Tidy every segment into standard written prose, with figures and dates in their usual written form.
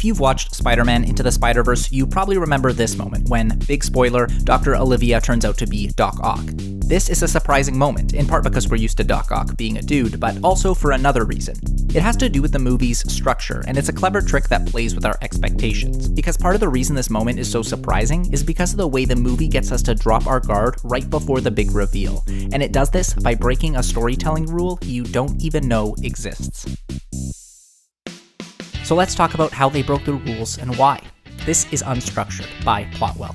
If you've watched Spider-Man Into the Spider-Verse, you probably remember this moment when, big spoiler, Dr. Olivia turns out to be Doc Ock. This is a surprising moment, in part because we're used to Doc Ock being a dude, but also for another reason. It has to do with the movie's structure, and it's a clever trick that plays with our expectations. Because part of the reason this moment is so surprising is because of the way the movie gets us to drop our guard right before the big reveal. And it does this by breaking a storytelling rule you don't even know exists. So let's talk about how they broke the rules and why. This is Unstructured by Plotwell.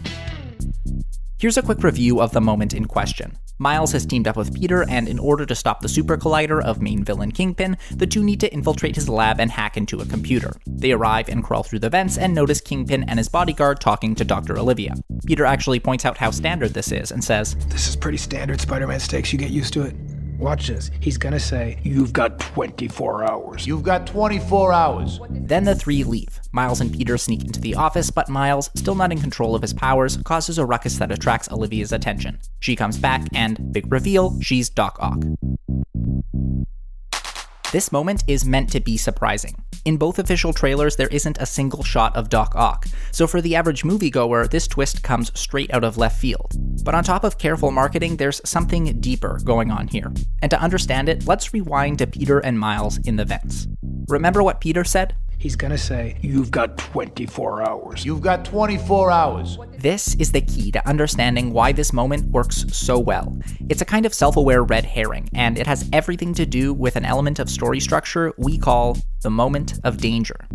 Here's a quick review of the moment in question. Miles has teamed up with Peter, and in order to stop the super collider of main villain Kingpin, the two need to infiltrate his lab and hack into a computer. They arrive and crawl through the vents and notice Kingpin and his bodyguard talking to Dr. Olivia. Peter actually points out how standard this is and says, "This is pretty standard Spider-Man stakes, you get used to it. Watch this. He's gonna say, you've got 24 hours. You've got 24 hours. Then the three leave. Miles and Peter sneak into the office, but Miles, still not in control of his powers, causes a ruckus that attracts Olivia's attention. She comes back and, big reveal, she's Doc Ock. This moment is meant to be surprising. In both official trailers, there isn't a single shot of Doc Ock, so for the average moviegoer, this twist comes straight out of left field. But on top of careful marketing, there's something deeper going on here. And to understand it, let's rewind to Peter and Miles in the vents. Remember what Peter said? He's gonna say, you've got 24 hours. You've got 24 hours. This is the key to understanding why this moment works so well. It's a kind of self-aware red herring, and it has everything to do with an element of story structure we call the moment of danger.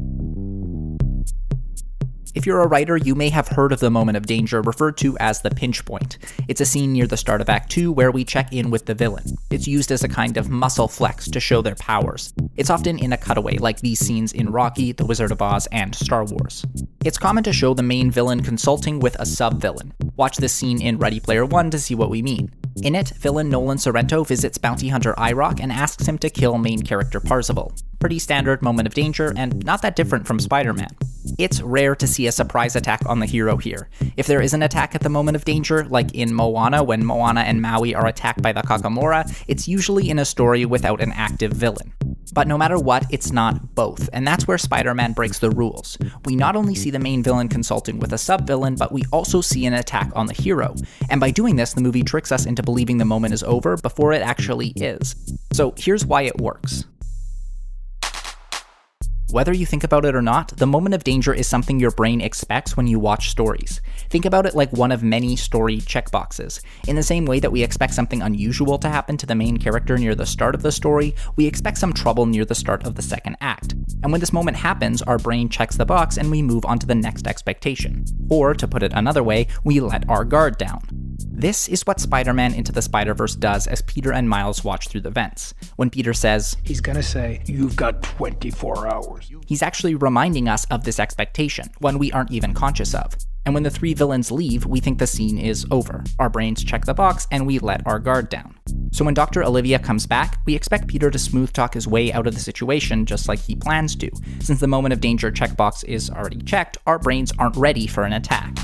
If you're a writer, you may have heard of the moment of danger referred to as the pinch point. It's a scene near the start of Act 2 where we check in with the villain. It's used as a kind of muscle flex to show their powers. It's often in a cutaway, like these scenes in Rocky, The Wizard of Oz, and Star Wars. It's common to show the main villain consulting with a sub-villain. Watch this scene in Ready Player One to see what we mean. In it, villain Nolan Sorrento visits bounty hunter IROC and asks him to kill main character Parzival. Pretty standard moment of danger, and not that different from Spider-Man. It's rare to see a surprise attack on the hero here. If there is an attack at the moment of danger, like in Moana when Moana and Maui are attacked by the Kakamora, it's usually in a story without an active villain. But no matter what, it's not both, and that's where Spider-Man breaks the rules. We not only see the main villain consulting with a sub-villain, but we also see an attack on the hero. And by doing this, the movie tricks us into believing the moment is over before it actually is. So here's why it works. Whether you think about it or not, the moment of danger is something your brain expects when you watch stories. Think about it like one of many story checkboxes. In the same way that we expect something unusual to happen to the main character near the start of the story, we expect some trouble near the start of the second act. And when this moment happens, our brain checks the box and we move on to the next expectation. Or, to put it another way, we let our guard down. This is what Spider-Man Into the Spider-Verse does as Peter and Miles watch through the vents. When Peter says, he's gonna say, you've got 24 hours. He's actually reminding us of this expectation, one we aren't even conscious of. And when the three villains leave, we think the scene is over. Our brains check the box and we let our guard down. So when Dr. Olivia comes back, we expect Peter to smooth talk his way out of the situation just like he plans to. Since the moment of danger checkbox is already checked, our brains aren't ready for an attack.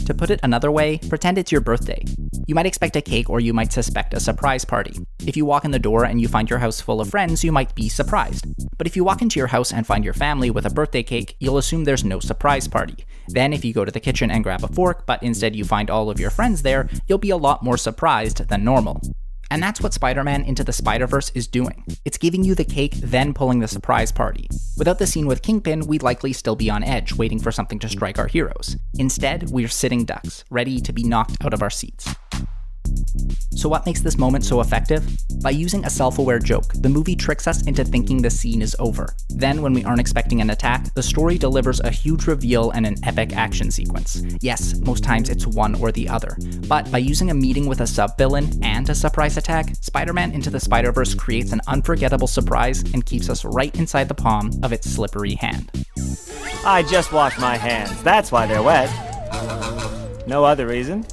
To put it another way, pretend it's your birthday. You might expect a cake or you might suspect a surprise party. If you walk in the door and you find your house full of friends, you might be surprised. But if you walk into your house and find your family with a birthday cake, you'll assume there's no surprise party. Then if you go to the kitchen and grab a fork, but instead you find all of your friends there, you'll be a lot more surprised than normal. And that's what Spider-Man Into the Spider-Verse is doing. It's giving you the cake, then pulling the surprise party. Without the scene with Kingpin, we'd likely still be on edge, waiting for something to strike our heroes. Instead, we're sitting ducks, ready to be knocked out of our seats. So what makes this moment so effective? By using a self-aware joke, the movie tricks us into thinking the scene is over. Then, when we aren't expecting an attack, the story delivers a huge reveal and an epic action sequence. Yes, most times it's one or the other. But by using a meeting with a sub-villain and a surprise attack, Spider-Man Into the Spider-Verse creates an unforgettable surprise and keeps us right inside the palm of its slippery hand. I just washed my hands. That's why they're wet. No other reason.